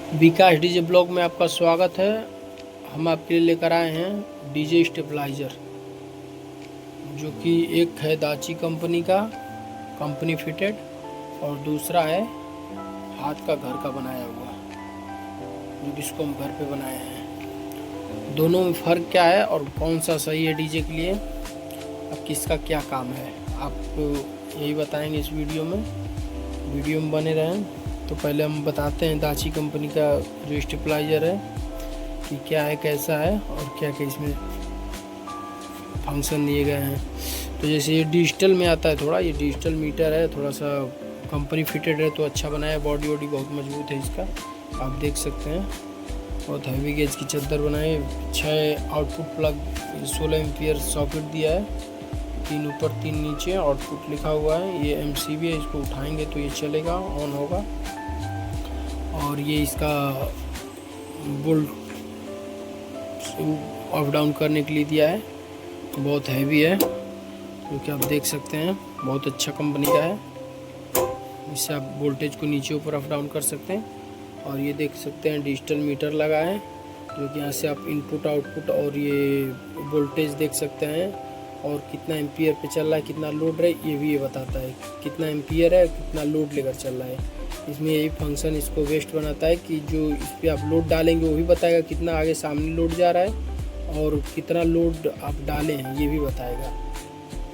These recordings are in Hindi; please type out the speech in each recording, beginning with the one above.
विकास डीजे ब्लॉग में आपका स्वागत है। हम आपके लिए लेकर आए हैं डीजे स्टेबलाइज़र, जो कि एक है दाची कंपनी का, कंपनी फिटेड, और दूसरा है हाथ का घर का बनाया हुआ, जो जिसको हम घर पे बनाए हैं। दोनों में फ़र्क क्या है और कौन सा सही है डीजे के लिए, अब किसका क्या काम है, आपको यही बताएंगे इस वीडियो में बने रहें। तो पहले हम बताते हैं दाची कंपनी का जो स्टेबलाइज़र है कि क्या है, कैसा है और क्या क्या इसमें फंक्शन दिए गए हैं। तो जैसे ये डिजिटल में आता है, थोड़ा ये डिजिटल मीटर है, थोड़ा सा कंपनी फिटेड है तो अच्छा बनाया है। बॉडी वॉडी बहुत मजबूत है इसका, आप देख सकते हैं। बहुत हैवी गेज की चद्दर बनाए, 6 आउटपुट प्लग, 16 एम्पियर सॉकेट दिया है, 3 ऊपर 3 नीचे, आउटपुट लिखा हुआ है। ये MCB है, इसको उठाएंगे तो ये चलेगा, ऑन होगा। और ये इसका बोल्ट अप डाउन करने के लिए दिया है, बहुत हैवी है, जो कि आप देख सकते हैं। बहुत अच्छा कंपनी का है, इससे आप वोल्टेज को नीचे ऊपर अप डाउन कर सकते हैं। और ये देख सकते हैं डिजिटल मीटर लगा है, जो कि यहाँ से आप इनपुट आउटपुट और ये वोल्टेज देख सकते हैं, और कितना एम्पियर पे चल रहा है, कितना लोड है, ये भी ये बताता है कितना एम्पियर है, कितना लोड लेकर चल रहा है। इसमें यही फंक्शन इसको बेस्ट बनाता है कि जो इस पर आप लोड डालेंगे वो भी बताएगा कितना आगे सामने लोड जा रहा है, और कितना लोड आप डाले हैं ये भी बताएगा,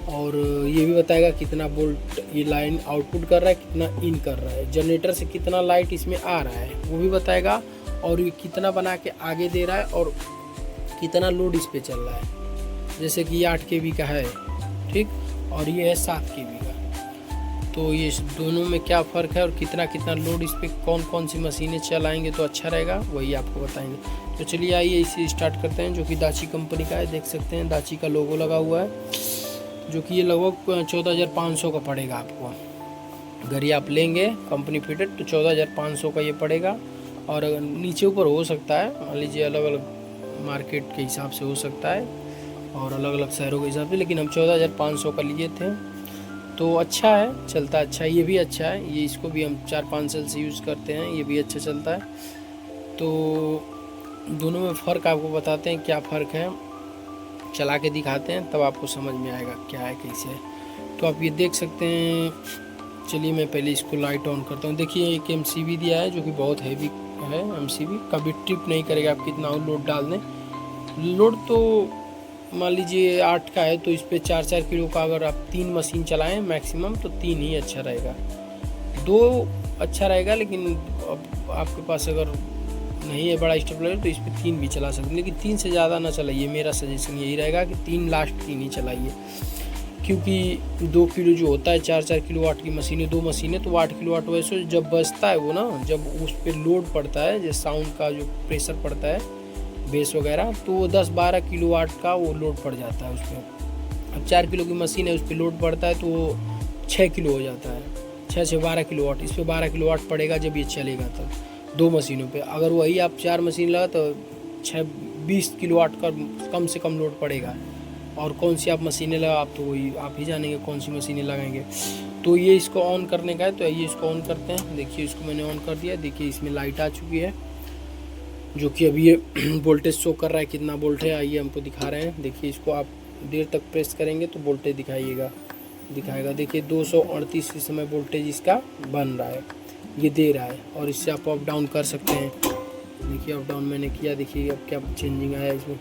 और ये भी बताएगा कितना वोल्ट ये लाइन आउटपुट कर रहा है, कितना इन कर रहा है, जनरेटर से कितना लाइट इसमें आ रहा है वो भी बताएगा, और ये कितना बना के आगे दे रहा है, और कितना लोड इस पर चल रहा है। जैसे कि ये 8 kV का है, ठीक, और ये है 7 kV का। तो ये दोनों में क्या फ़र्क है और कितना कितना लोड इस पर कौन कौन सी मशीनें चलाएंगे तो अच्छा रहेगा, वही आपको बताएंगे। तो चलिए आइए इसे स्टार्ट करते हैं, जो कि दाची कंपनी का है। देख सकते हैं दाची का लोगो लगा हुआ है, जो कि ये लगभग 14,500 का पड़ेगा आपको। अगर ये आप लेंगे कंपनी फिटेड तो 14,500 का ये पड़ेगा। और अगर नीचे ऊपर हो सकता है, मान लीजिए अलग अलग मार्केट के हिसाब से हो सकता है और अलग अलग शहरों के हिसाब से, लेकिन हम 14,500 का लिए थे। तो अच्छा है, चलता अच्छा है, ये भी अच्छा है। ये इसको भी हम 4-5 साल से यूज़ करते हैं, ये भी अच्छा चलता है। तो दोनों में फ़र्क आपको बताते हैं, क्या फ़र्क है चला के दिखाते हैं, तब आपको समझ में आएगा क्या है कैसे है। तो आप ये देख सकते हैं। चलिए मैं पहले इसको लाइट ऑन करता हूँ। देखिए एक MCB दिया है, जो कि बहुत हैवी है। MCB कभी ट्रिप नहीं करेगा, आप कितना लोड डाल दें। लोड तो मान लीजिए 8 का है, तो इस पर 4-4 किलो का अगर आप 3 मशीन चलाएं मैक्सिमम, तो 3 ही अच्छा रहेगा, 2 अच्छा रहेगा। लेकिन अब आपके पास अगर नहीं है बड़ा स्टेबलाइजर तो इस पर 3 भी चला सकते हैं, लेकिन 3 से ज़्यादा ना चलाइए। मेरा सजेशन यही रहेगा कि 3 लास्ट 3 ही चलाइए, क्योंकि 2 किलो जो होता है, 4-4 किलोवाट की मशीनें, 2 मशीनें, तो 8 किलोवाट वैसे जब बजता है वो ना, जब उस पर लोड पड़ता है, जैसे साउंड का जो प्रेशर पड़ता है बेस वगैरह, तो वो 10-12 किलोवाट का वो लोड पड़ जाता है उस पर। अब 4 किलो की मशीन है, उस पर लोड पड़ता है तो वो 6 किलो हो जाता है, 6 से 12 किलोवाट। इस पर 12 किलोवाट पड़ेगा जब ये चलेगा तब, 2 मशीनों पे। अगर वही आप 4 मशीन लगा तो 20 किलोवाट का कम से कम लोड पड़ेगा। और कौन सी आप मशीनें लगा, आप तो वही आप ही जानेंगे कौन सी मशीनें लगाएंगे। तो ये इसको ऑन करने का है, तो आइए इसको ऑन करते हैं। देखिए इसको मैंने ऑन कर दिया, देखिए इसमें लाइट आ चुकी है, जो कि अभी ये वोल्टेज शो कर रहा है कितना वोल्ट है, आइए हमको दिखा रहे हैं। देखिए इसको आप देर तक प्रेस करेंगे तो वोल्टेज दिखाएगा। देखिए 238 इस समय वोल्टेज इसका बन रहा है, ये दे रहा है। और इससे आप अप डाउन कर सकते हैं। देखिए अप डाउन मैंने किया, देखिए अब क्या चेंजिंग आया इसमें।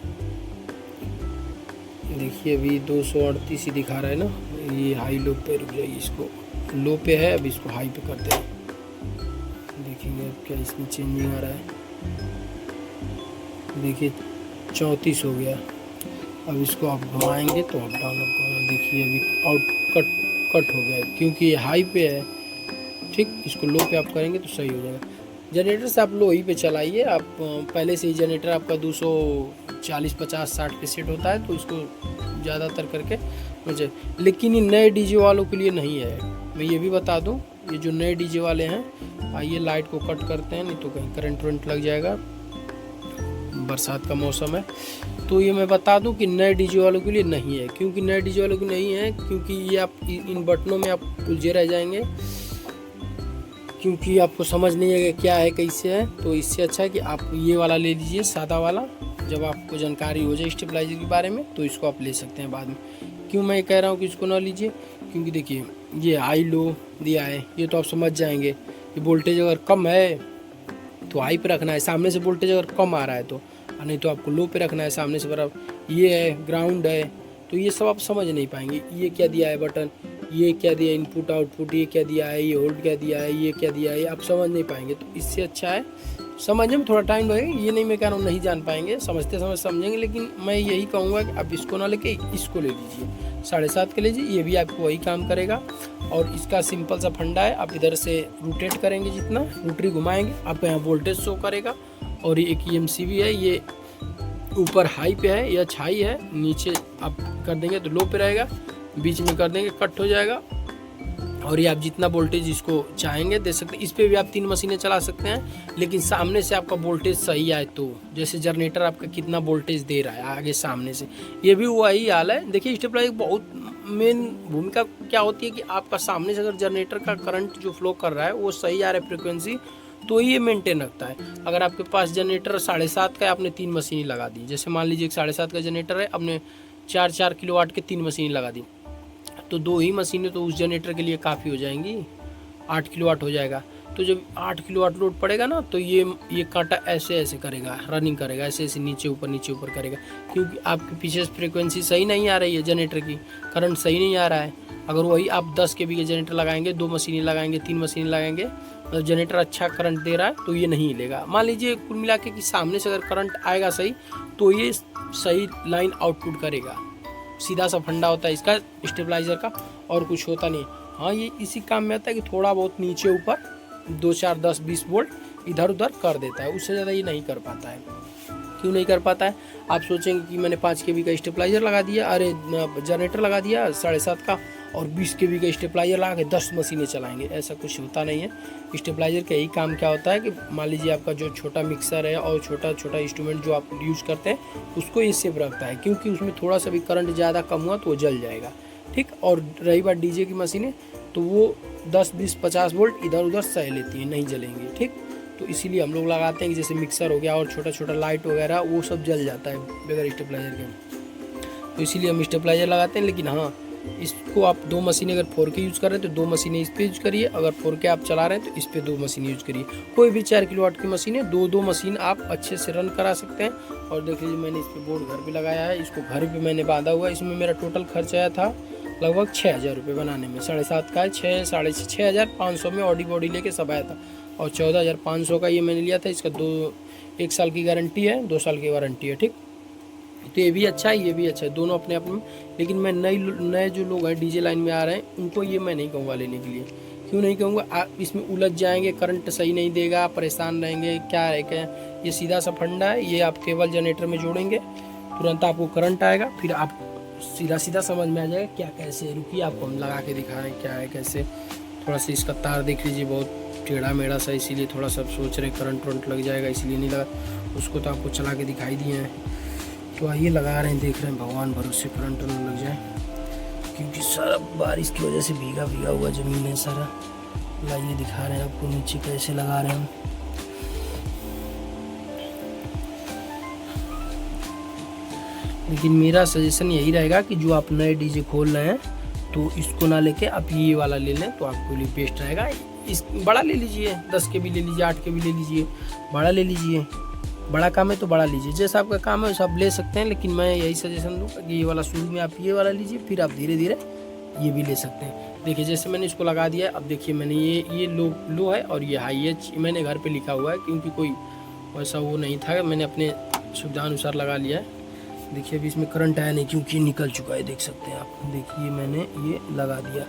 देखिए अभी 238 ही दिखा रहा है ना। ये हाई लो पे, रुक जाइए, इसको लो पे है, अब इसको हाई पे करते हैं। देखेंगे अब क्या इसमें चेंजिंग आ रहा है। देखिए 34 हो गया। अब इसको आप घुमाएंगे तो अप डाउन होगा। देखिए अभी कट हो गया है, क्योंकि ये हाई पे है, ठीक। इसको लो पे आप करेंगे तो सही हो जाएगा। जनरेटर से आप लो ही पे चलाइए। आप पहले से ही जनरेटर आपका 240, 50, 60 पे सेट होता है, तो इसको ज़्यादातर करके मुझे, लेकिन ये नए डीजे वालों के लिए नहीं है, मैं ये भी बता दूं। ये जो नए डीजे वाले हैं, आइए लाइट को कट करते हैं, नहीं तो कहीं करंट वरंट लग जाएगा, बरसात का मौसम है। तो ये मैं बता दूं कि नए डीजे वालों के लिए नहीं है। क्योंकि नए डीजे वालों के नहीं है, क्योंकि ये आप इन बटनों में आप उलझे रह जाएंगे क्योंकि आपको समझ नहीं है कि क्या है कैसे है, तो इससे अच्छा है कि आप ये वाला ले लीजिए, सादा वाला। जब आपको जानकारी हो जाए स्टेबलाइजर के बारे में तो इसको आप ले सकते हैं बाद में। क्यों मैं कह रहा हूँ कि इसको ना लीजिए, क्योंकि देखिए ये हाई लो दिया है, ये तो आप समझ जाएंगे कि वोल्टेज अगर कम है तो हाई पे रखना है, सामने से वोल्टेज अगर कम आ रहा है तो, नहीं तो आपको लो पे रखना है सामने से बराबर। ये है ग्राउंड है, तो ये सब आप समझ नहीं पाएंगे। ये क्या दिया है बटन, ये क्या दिया इनपुट आउटपुट, ये क्या दिया है, ये होल्ड क्या दिया है, ये क्या दिया है, आप समझ नहीं पाएंगे। तो इससे अच्छा है, समझने में थोड़ा टाइम लगेगा, ये नहीं मैं कह रहा हूँ नहीं जान पाएंगे, समझते समय समझेंगे, लेकिन मैं यही कहूँगा कि आप इसको ना लेके इसको ले लीजिए, 7.5 का लीजिए, ये भी आपको वही काम करेगा। और इसका सिंपल सा फंडा है, आप इधर से रोटेट करेंगे, जितना रोटरी घुमाएंगे आपको यहाँ वोल्टेज शो करेगा। और ये एक EMC भी है, ये ऊपर हाई पे है, या हाई है, नीचे आप कर देंगे तो लो पे रहेगा, बीच में कर देंगे कट हो जाएगा। और ये आप जितना वोल्टेज इसको चाहेंगे दे सकते हैं। इस पर भी आप 3 मशीनें चला सकते हैं, लेकिन सामने से आपका वोल्टेज सही आए तो, जैसे जनरेटर आपका कितना वोल्टेज दे रहा है आगे सामने से, ये भी वही हाल है। देखिए स्टेबलाइजर बहुत मेन भूमिका क्या होती है कि आपका सामने से अगर जनरेटर का करंट जो फ्लो कर रहा है वो सही आ रहा है फ्रिक्वेंसी, तो ये मेंटेन रखता है। अगर आपके पास जनरेटर 7.5 का है, आपने 3 मशीनें लगा दी, जैसे मान लीजिए 7.5 का जनरेटर है, आपने 4 किलोवाट के 3 मशीनें लगा दी, तो 2 ही मशीनें तो उस जनरेटर के लिए काफ़ी हो जाएंगी, 8 किलोवाट हो जाएगा। तो जब 8 किलोवाट लोड पड़ेगा ना, तो ये कांटा ऐसे ऐसे करेगा, रनिंग करेगा, ऐसे ऐसे नीचे ऊपर करेगा, क्योंकि आपके पीछे फ्रिक्वेंसी सही नहीं आ रही है, जनरेटर की करंट सही नहीं आ रहा है। अगर वही आप 10 kV के जनरेटर लगाएंगे, 2 मशीनें लगाएंगे, 3 मशीनें लगाएंगे, मतलब जनरेटर अच्छा करंट दे रहा है तो ये नहीं लेगा। मान लीजिए कुल मिला के कि सामने से अगर करंट आएगा सही, तो ये सही लाइन आउटपुट करेगा। सीधा सा फंडा होता है इसका स्टेबलाइजर का, और कुछ होता नहीं। हाँ, ये इसी काम में आता है कि थोड़ा बहुत नीचे ऊपर 2, 4, 10, 20 वोल्ट इधर उधर कर देता है, उससे ज़्यादा ये नहीं कर पाता है। क्यों नहीं कर पाता है? आप सोचेंगे कि मैंने 5 kV का स्टेबलाइजर लगा दिया, अरे जनरेटर लगा दिया 7.5 का, और 20 kV का स्टेबलाइजर लगा के 10 मशीनें चलाएंगे, ऐसा कुछ होता नहीं है। स्टेबलाइजर का यही काम क्या होता है कि मान लीजिए आपका जो छोटा मिक्सर है और छोटा छोटा इंस्ट्रूमेंट जो आप यूज़ करते हैं, उसको ये सेफ रखता है, क्योंकि उसमें थोड़ा सा भी करंट ज़्यादा कम हुआ तो वो जल जाएगा, ठीक। और रही बात DJ की मशीनें, तो वो 10, 20, 50 वोल्ट इधर उधर सह लेती हैं, नहीं जलेंगी, ठीक। तो इसीलिए हम लोग लगाते हैं कि जैसे मिक्सर हो गया और छोटा छोटा लाइट वगैरह, वो सब जल जाता है बगैर स्टेबलाइजर के, तो इसीलिए हम स्टेबलाइजर लगाते हैं। लेकिन हाँ, इसको आप 2 मशीनें अगर 4K यूज़ कर रहे हैं तो 2 मशीनें इस पर यूज़ करिए, अगर 4K आप चला रहे हैं तो इस पर 2 मशीनें यूज़ करिए। कोई भी 4 किलोवाट की मशीन है, 2 मशीन आप अच्छे से रन करा सकते हैं। और देख लीजिए मैंने इस पर बोर्ड घर पे लगाया है, इसको घर पे मैंने बांधा हुआ है। इसमें मेरा टोटल खर्च आया था लगभग 6,000 रुपये बनाने में। 7.5 का है, 6,500 में ऑडी बॉडी लेके सब आया था, और 14,500 का ये मैंने लिया था। इसका 1 साल की गारंटी है, 2 साल की वारंटी है, ठीक। तो ये भी अच्छा है, ये भी अच्छा है, दोनों अपने अपने में। लेकिन मैं नए जो लोग हैं DJ लाइन में आ रहे हैं, उनको ये मैं नहीं कहूँगा लेने के लिए। क्यों नहीं कहूँगा? आप इसमें उलझ जाएंगे, करंट सही नहीं देगा, परेशान रहेंगे, क्या है क्या। ये सीधा सा फंडा है, ये आप केबल जनरेटर में जोड़ेंगे, तुरंत आपको करंट आएगा, फिर आप सीधा समझ में आ जाएगा क्या कैसे। रुकिए आपको हम लगा के दिखा रहे हैं क्या है कैसे। थोड़ा सा इसका तार देख लीजिए, बहुत टेढ़ा मेढ़ा सा, इसीलिए थोड़ा सा सोच रहे करंट वरंट लग जाएगा, इसलिए नहीं लगा। उसको तो आपको चला के दिखाई दिए हैं, तो आइए लगा रहे हैं, देख रहे हैं, भगवान भरोसे करंट न लग जाए, क्योंकि सारा बारिश की वजह से भीगा हुआ ज़मीन है सारा। लाइए दिखा रहे हैं आपको नीचे कैसे लगा रहे हैं हम। लेकिन मेरा सजेशन यही रहेगा कि जो आप नए DJ खोल रहे हैं तो इसको ना लेके आप ये वाला ले लें, तो आपके लिए बेस्ट रहेगा। इस बड़ा ले लीजिए, 10 kV ले लीजिए, 8 kV ले लीजिए, बड़ा ले लीजिए। बड़ा काम है तो बड़ा लीजिए, जैसा आपका काम है वैसा आप ले सकते हैं। लेकिन मैं यही सजेशन दूँगा कि ये वाला शुरू में आप ये वाला लीजिए, फिर आप धीरे धीरे ये भी ले सकते हैं। देखिए जैसे मैंने इसको लगा दिया है, अब देखिए मैंने ये लो है और ये हाई है, मैंने घर पे लिखा हुआ है, क्योंकि कोई वैसा वो नहीं था, मैंने अपने सुविधानुसार लगा लिया है। देखिए अभी इसमें करंट आया नहीं, क्योंकि निकल चुका है, देख सकते हैं आप। देखिए मैंने ये लगा दिया,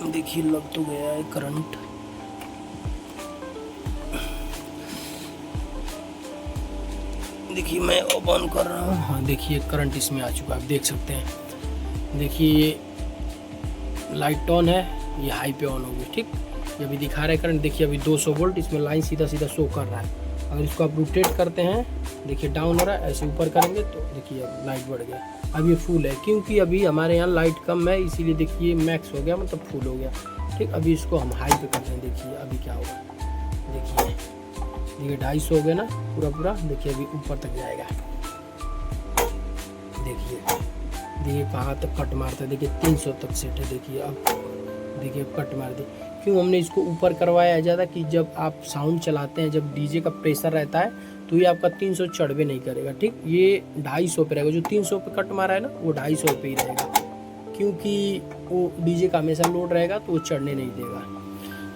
देखिए लग तो गया है करंट। देखिए मैं ऑन कर रहा हूँ, हाँ देखिए करंट इसमें आ चुका है, आप देख सकते हैं। देखिए ये लाइट ऑन है, ये हाई पे ऑन हो गई, ठीक। ये अभी दिखा रहा है करंट, देखिए अभी 200 वोल्ट इसमें लाइन सीधा शो कर रहा है। अगर इसको आप रोटेट करते हैं, देखिए डाउन हो रहा है, ऐसे ऊपर करेंगे तो देखिए अब लाइट बढ़ गया। अब ये फुल है, क्योंकि अभी हमारे यहाँ लाइट कम है, इसीलिए देखिए मैक्स हो गया, मतलब फुल हो गया। ठीक, अभी इसको हम हाई पे करते हैं। देखिए अभी क्या होगा, देखिए 250 हो गया ना पूरा। देखिए अभी ऊपर तक जाएगा। देखिए कहाँ तक कट मारता है। देखिए 300 तक सेट है। देखिए अब देखिए कट मार दी। क्यों हमने इसको ऊपर करवाया है ज़्यादा, कि जब आप साउंड चलाते हैं, जब डीजे का प्रेशर रहता है तो ये आपका 300 चढ़वे नहीं करेगा। ठीक, ये 250 पे रहेगा। जो 300 पे कट मारा है ना वो 250 पे ही रहेगा, क्योंकि वो डीजे का हमेशा लोड रहेगा तो वो चढ़ने नहीं देगा।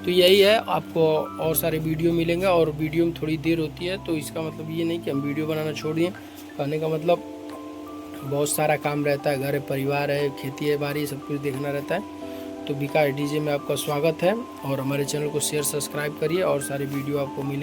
तो यही है, आपको और सारे वीडियो मिलेंगे। और वीडियो में थोड़ी देर होती है तो इसका मतलब ये नहीं कि हम वीडियो बनाना छोड़ दिए। कहने का मतलब बहुत सारा काम रहता है, घर है, परिवार है, खेती है, बाड़ी, सब कुछ देखना रहता है। तो विकास डीजे में आपका स्वागत है, और हमारे चैनल को शेयर सब्सक्राइब करिए और सारे वीडियो आपको मिले।